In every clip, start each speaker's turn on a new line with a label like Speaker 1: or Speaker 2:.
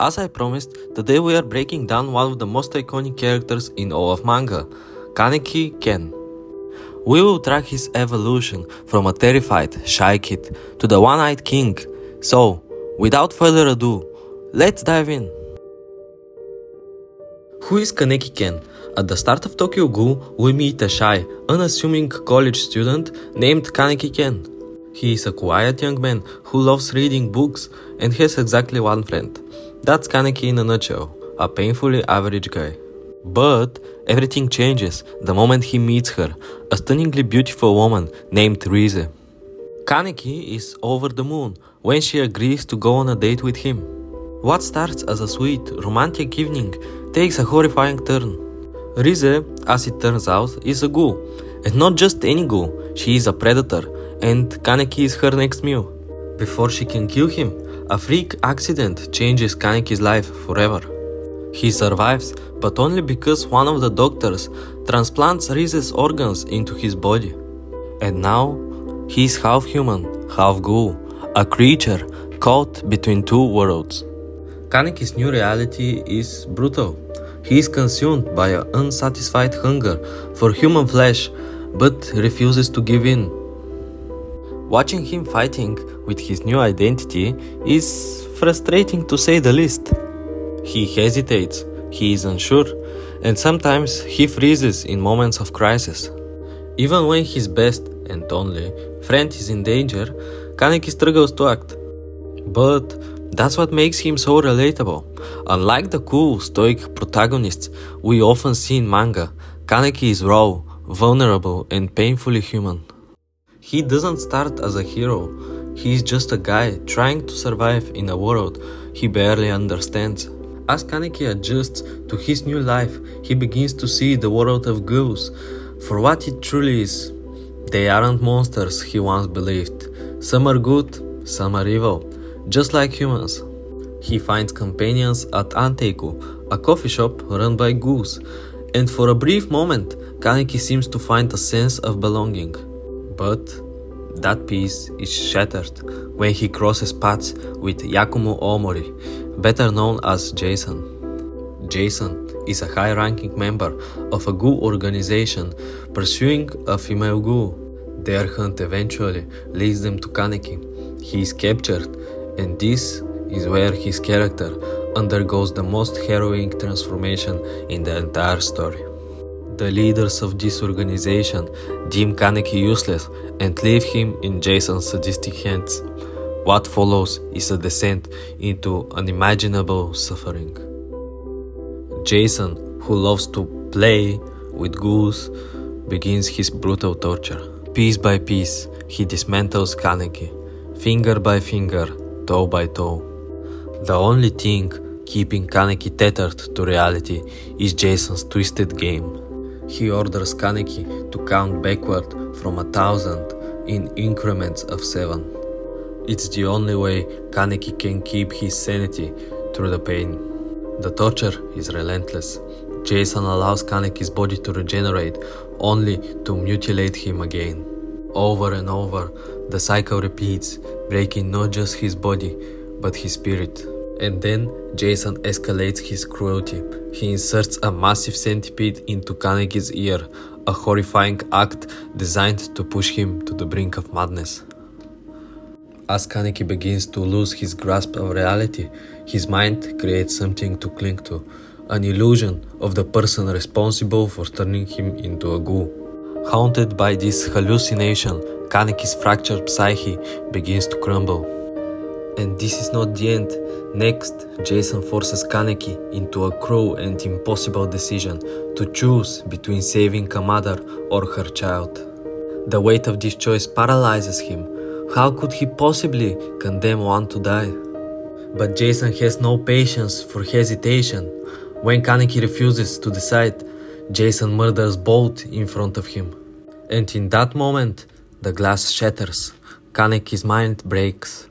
Speaker 1: As I promised, today we are breaking down one of the most iconic characters in all of manga, Kaneki Ken. We will track his evolution from a terrified, shy kid to the one-eyed king. So, without further ado, let's dive in. Who is Kaneki Ken? At the start of Tokyo Ghoul, we meet a shy, unassuming college student named Kaneki Ken. He is a quiet young man who loves reading books and has exactly one friend. That's Kaneki in a nutshell, a painfully average guy. But everything changes the moment he meets her, a stunningly beautiful woman named Rize. Kaneki is over the moon when she agrees to go on a date with him. What starts as a sweet, romantic evening takes a horrifying turn. Rize, as it turns out, is a ghoul, and not just any ghoul, she is a predator, and Kaneki is her next meal. Before she can kill him, a freak accident changes Kaneki's life forever. He survives, but only because one of the doctors transplants Rize's organs into his body. And now, he is half human, half ghoul, a creature caught between two worlds. Kaneki's new reality is brutal. He is consumed by an unsatisfied hunger for human flesh, but refuses to give in. Watching him fighting with his new identity is frustrating to say the least. He hesitates, he is unsure, and sometimes he freezes in moments of crisis. Even when his best and only friend is in danger, Kaneki struggles to act. But that's what makes him so relatable. Unlike the cool, stoic protagonists we often see in manga, Kaneki is raw, vulnerable, and painfully human. He doesn't start as a hero, he is just a guy trying to survive in a world he barely understands. As Kaneki adjusts to his new life, he begins to see the world of ghouls for what it truly is. They aren't monsters he once believed. Some are good, some are evil, just like humans. He finds companions at Anteiku, a coffee shop run by ghouls, and for a brief moment, Kaneki seems to find a sense of belonging. But that peace is shattered when he crosses paths with Yakumo Omori, better known as Jason. Jason is a high-ranking member of a ghoul organization pursuing a female ghoul. Their hunt eventually leads them to Kaneki. He is captured, and this is where his character undergoes the most harrowing transformation in the entire story. The leaders of this organization deem Kaneki useless and leave him in Jason's sadistic hands. What follows is a descent into unimaginable suffering. Jason, who loves to play with ghouls, begins his brutal torture. Piece by piece, he dismantles Kaneki, finger by finger, toe by toe. The only thing keeping Kaneki tethered to reality is Jason's twisted game. He orders Kaneki to count backward from 1,000 in increments of 7. It's the only way Kaneki can keep his sanity through the pain. The torture is relentless. Jason allows Kaneki's body to regenerate, only to mutilate him again. Over and over, the cycle repeats, breaking not just his body, but his spirit. And then Jason escalates his cruelty. He inserts a massive centipede into Kaneki's ear, a horrifying act designed to push him to the brink of madness. As Kaneki begins to lose his grasp of reality, his mind creates something to cling to, an illusion of the person responsible for turning him into a ghoul. Haunted by this hallucination, Kaneki's fractured psyche begins to crumble. And this is not the end. Next, Jason forces Kaneki into a cruel and impossible decision to choose between saving a mother or her child. The weight of this choice paralyzes him. How could he possibly condemn one to die? But Jason has no patience for hesitation. When Kaneki refuses to decide, Jason murders both in front of him. And in that moment, the glass shatters. Kaneki's mind breaks.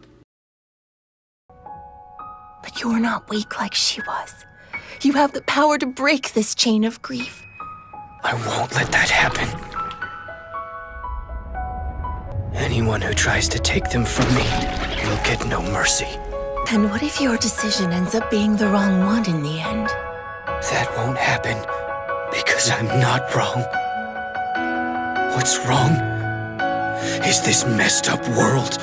Speaker 2: But you are not weak like she was. You have the power to break this chain of grief.
Speaker 3: I won't let that happen. Anyone who tries to take them from me will get no mercy.
Speaker 2: And what if your decision ends up being the wrong one in the end?
Speaker 3: That won't happen because I'm not wrong. What's wrong is this messed up world.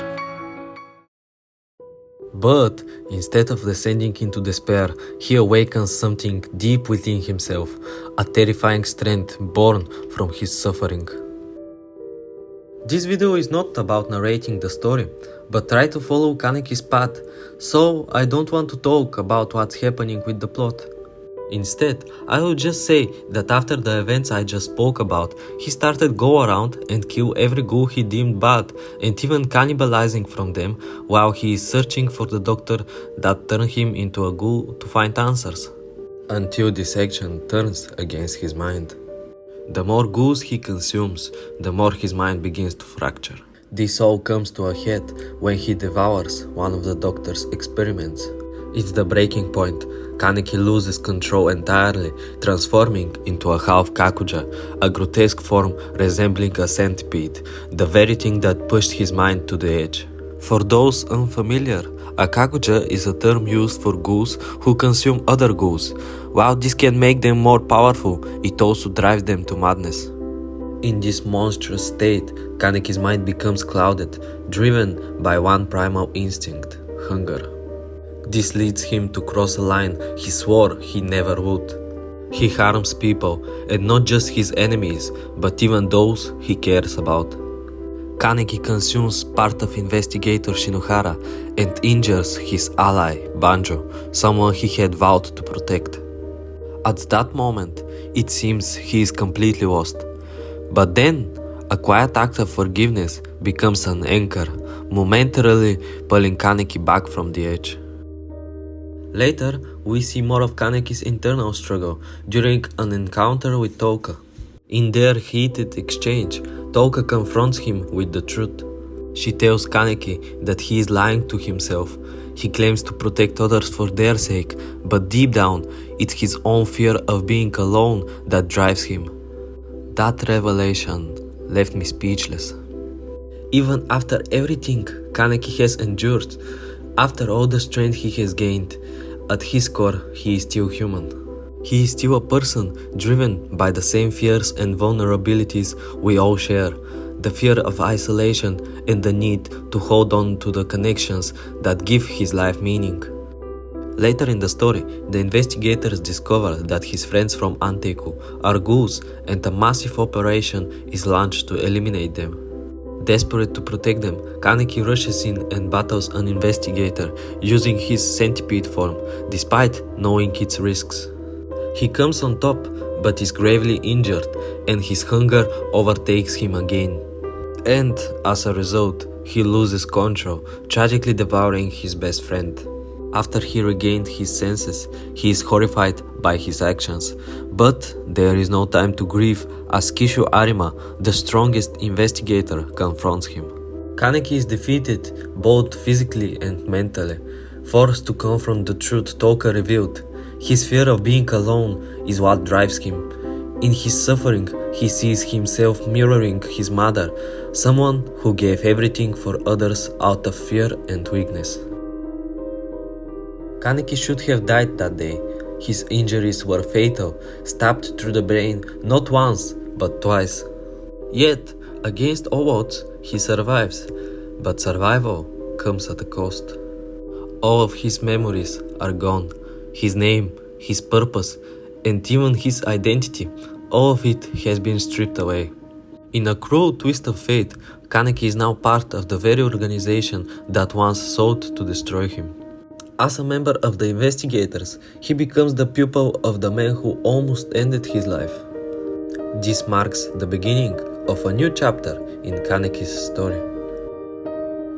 Speaker 1: But instead of descending into despair, he awakens something deep within himself, a terrifying strength born from his suffering. This video is not about narrating the story, but try to follow Kaneki's path, so I don't want to talk about what's happening with the plot. Instead, I will just say that after the events I just spoke about, he started go around and kill every ghoul he deemed bad, and even cannibalizing from them while he is searching for the doctor that turned him into a ghoul to find answers. Until this action turns against his mind. The more ghouls he consumes, the more his mind begins to fracture. This all comes to a head when he devours one of the doctor's experiments. It's the breaking point. Kaneki loses control entirely, transforming into a half kakuja, a grotesque form resembling a centipede, the very thing that pushed his mind to the edge. For those unfamiliar, a kakuja is a term used for ghouls who consume other ghouls. While this can make them more powerful, it also drives them to madness. In this monstrous state, Kaneki's mind becomes clouded, driven by one primal instinct, hunger. This leads him to cross a line he swore he never would. He harms people, and not just his enemies, but even those he cares about. Kaneki consumes part of investigator Shinohara and injures his ally, Banjo, someone he had vowed to protect. At that moment, it seems he is completely lost. But then, a quiet act of forgiveness becomes an anchor, momentarily pulling Kaneki back from the edge. Later, we see more of Kaneki's internal struggle during an encounter with Touka. In their heated exchange, Touka confronts him with the truth. She tells Kaneki that he is lying to himself. He claims to protect others for their sake, but deep down, it's his own fear of being alone that drives him. That revelation left me speechless. Even after everything Kaneki has endured, after all the strength he has gained, at his core, he is still human. He is still a person driven by the same fears and vulnerabilities we all share, the fear of isolation and the need to hold on to the connections that give his life meaning. Later in the story, the investigators discover that his friends from Anteku are ghouls and a massive operation is launched to eliminate them. Desperate to protect them, Kaneki rushes in and battles an investigator using his centipede form, despite knowing its risks. He comes on top, but is gravely injured, and his hunger overtakes him again. And, as a result, he loses control, tragically devouring his best friend. After he regained his senses, he is horrified by his actions. But there is no time to grieve as Kishu Arima, the strongest investigator, confronts him. Kaneki is defeated both physically and mentally, forced to confront the truth Touka revealed. His fear of being alone is what drives him. In his suffering, he sees himself mirroring his mother, someone who gave everything for others out of fear and weakness. Kaneki should have died that day. His injuries were fatal, stabbed through the brain not once, but twice. Yet, against all odds, he survives, but survival comes at a cost. All of his memories are gone, his name, his purpose, and even his identity, all of it has been stripped away. In a cruel twist of fate, Kaneki is now part of the very organization that once sought to destroy him. As a member of the investigators, he becomes the pupil of the man who almost ended his life. This marks the beginning of a new chapter in Kaneki's story.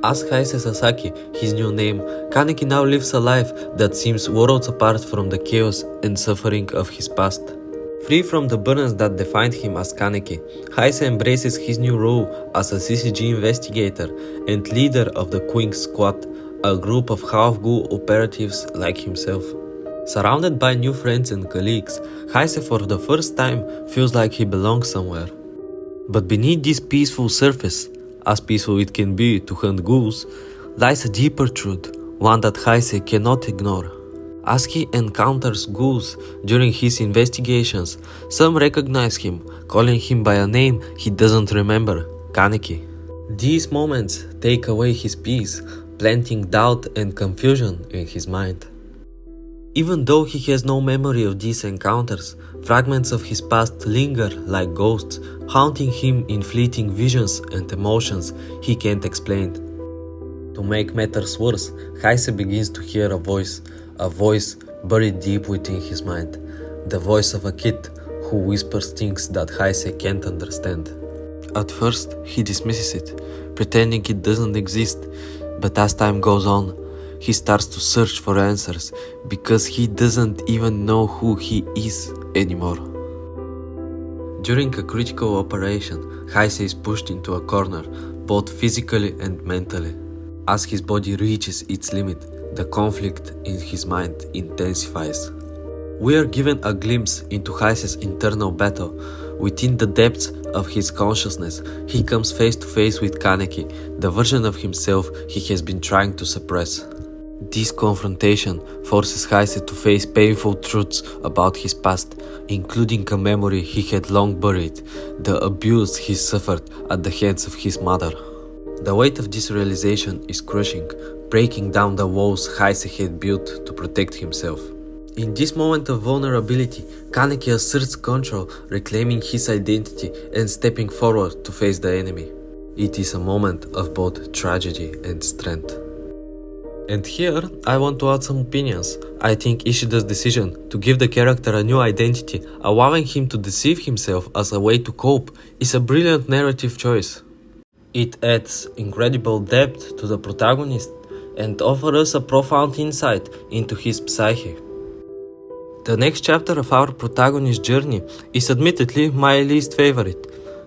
Speaker 1: As Haise Sasaki, his new name, Kaneki now lives a life that seems worlds apart from the chaos and suffering of his past. Free from the burdens that defined him as Kaneki, Haise embraces his new role as a CCG investigator and leader of the Queen Squad, a group of half-ghoul operatives like himself. Surrounded by new friends and colleagues, Haise for the first time feels like he belongs somewhere. But beneath this peaceful surface, as peaceful it can be to hunt ghouls, lies a deeper truth, one that Heise cannot ignore. As he encounters ghouls during his investigations, some recognize him, calling him by a name he doesn't remember, Kaneki. These moments take away his peace, planting doubt and confusion in his mind. Even though he has no memory of these encounters, fragments of his past linger like ghosts, haunting him in fleeting visions and emotions he can't explain. To make matters worse, Heise begins to hear a voice buried deep within his mind, the voice of a kid who whispers things that Heise can't understand. At first, he dismisses it, pretending it doesn't exist, but as time goes on, he starts to search for answers because he doesn't even know who he is anymore. During a critical operation, Heise is pushed into a corner, both physically and mentally. As his body reaches its limit, the conflict in his mind intensifies. We are given a glimpse into Heise's internal battle. Within the depths of his consciousness, he comes face to face with Kaneki, the version of himself he has been trying to suppress. This confrontation forces Heise to face painful truths about his past, including a memory he had long buried, the abuse he suffered at the hands of his mother. The weight of this realization is crushing, breaking down the walls Heise had built to protect himself. In this moment of vulnerability, Kaneki asserts control, reclaiming his identity and stepping forward to face the enemy. It is a moment of both tragedy and strength. And here, I want to add some opinions. I think Ishida's decision to give the character a new identity, allowing him to deceive himself as a way to cope, is a brilliant narrative choice. It adds incredible depth to the protagonist and offers us a profound insight into his psyche. The next chapter of our protagonist's journey is admittedly my least favorite.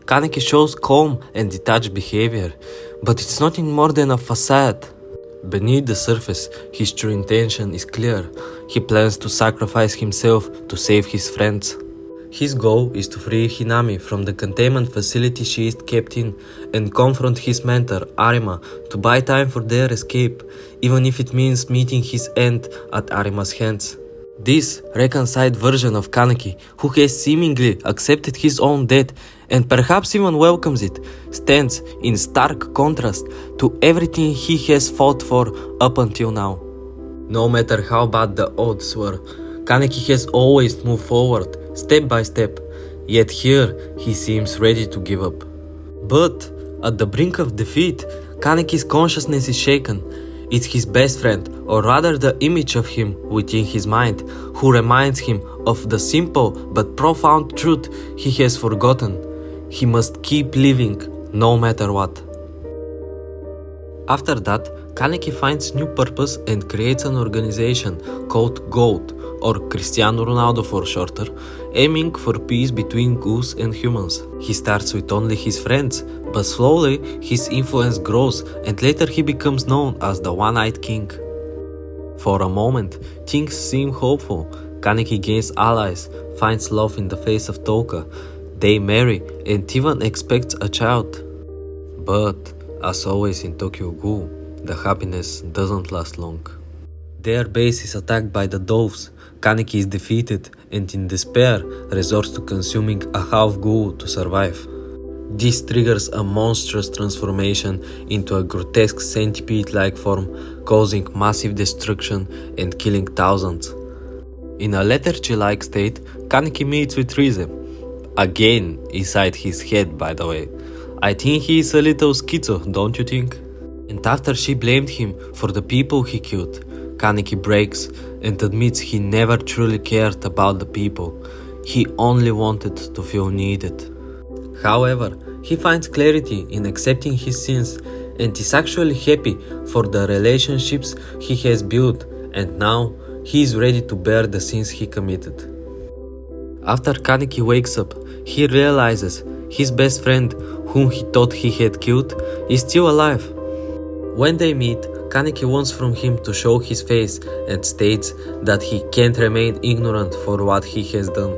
Speaker 1: Kaneki shows calm and detached behavior, but it's nothing more than a facade. Beneath the surface, his true intention is clear. He plans to sacrifice himself to save his friends. His goal is to free Hinami from the containment facility she is kept in and confront his mentor, Arima, to buy time for their escape, even if it means meeting his end at Arima's hands. This reconciled version of Kaneki, who has seemingly accepted his own death and perhaps even welcomes it, stands in stark contrast to everything he has fought for up until now. No matter how bad the odds were, Kaneki has always moved forward, step by step, yet here he seems ready to give up. But at the brink of defeat, Kaneki's consciousness is shaken. It's his best friend, or rather the image of him within his mind, who reminds him of the simple but profound truth he has forgotten. He must keep living, no matter what. After that, Kaneki finds new purpose and creates an organization called GOAT, or Cristiano Ronaldo for shorter, aiming for peace between ghouls and humans. He starts with only his friends, but slowly his influence grows and later he becomes known as the One-Eyed King. For a moment, things seem hopeful. Kaneki gains allies, finds love in the face of Touka. They marry and even expects a child. But, as always in Tokyo Ghoul, the happiness doesn't last long. Their base is attacked by the doves. Kaneki is defeated and in despair resorts to consuming a half ghoul to survive. This triggers a monstrous transformation into a grotesque centipede-like form, causing massive destruction and killing thousands. In a lethargy-like state, Kaneki meets with Rize. Again inside his head, by the way. I think he is a little schizo, don't you think? And after she blamed him for the people he killed, Kaneki breaks and admits he never truly cared about the people. He only wanted to feel needed. However, he finds clarity in accepting his sins and is actually happy for the relationships he has built, and now he is ready to bear the sins he committed. After Kaneki wakes up, he realizes his best friend, whom he thought he had killed, is still alive. When they meet, Kaneki wants from him to show his face and states that he can't remain ignorant for what he has done.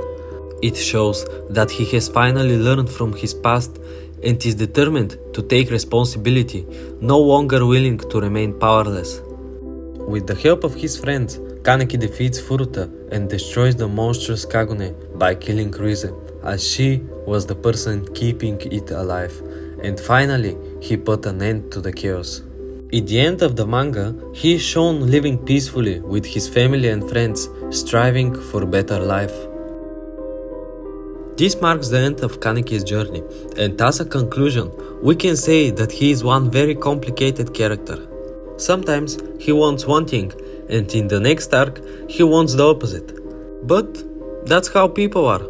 Speaker 1: It shows that he has finally learned from his past and is determined to take responsibility, no longer willing to remain powerless. With the help of his friends, Kaneki defeats Furuta and destroys the monstrous Kagune by killing Rize, as she was the person keeping it alive. And finally, he put an end to the chaos. At the end of the manga, he is shown living peacefully with his family and friends, striving for better life. This marks the end of Kaneki's journey, and as a conclusion, we can say that he is one very complicated character. Sometimes he wants one thing, and in the next arc, he wants the opposite. But that's how people are.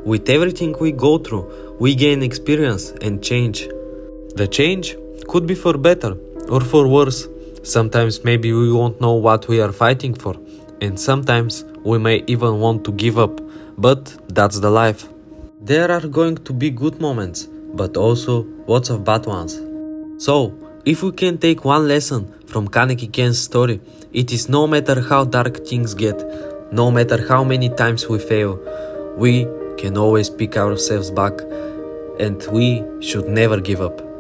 Speaker 1: With everything we go through, we gain experience and change. The change could be for better or for worse. Sometimes maybe we won't know what we are fighting for, and sometimes we may even want to give up, but that's the life. There are going to be good moments, but also lots of bad ones. So, if we can take one lesson from Kaneki Ken's story, it is no matter how dark things get, no matter how many times we fail, we can always pick ourselves back, and we should never give up.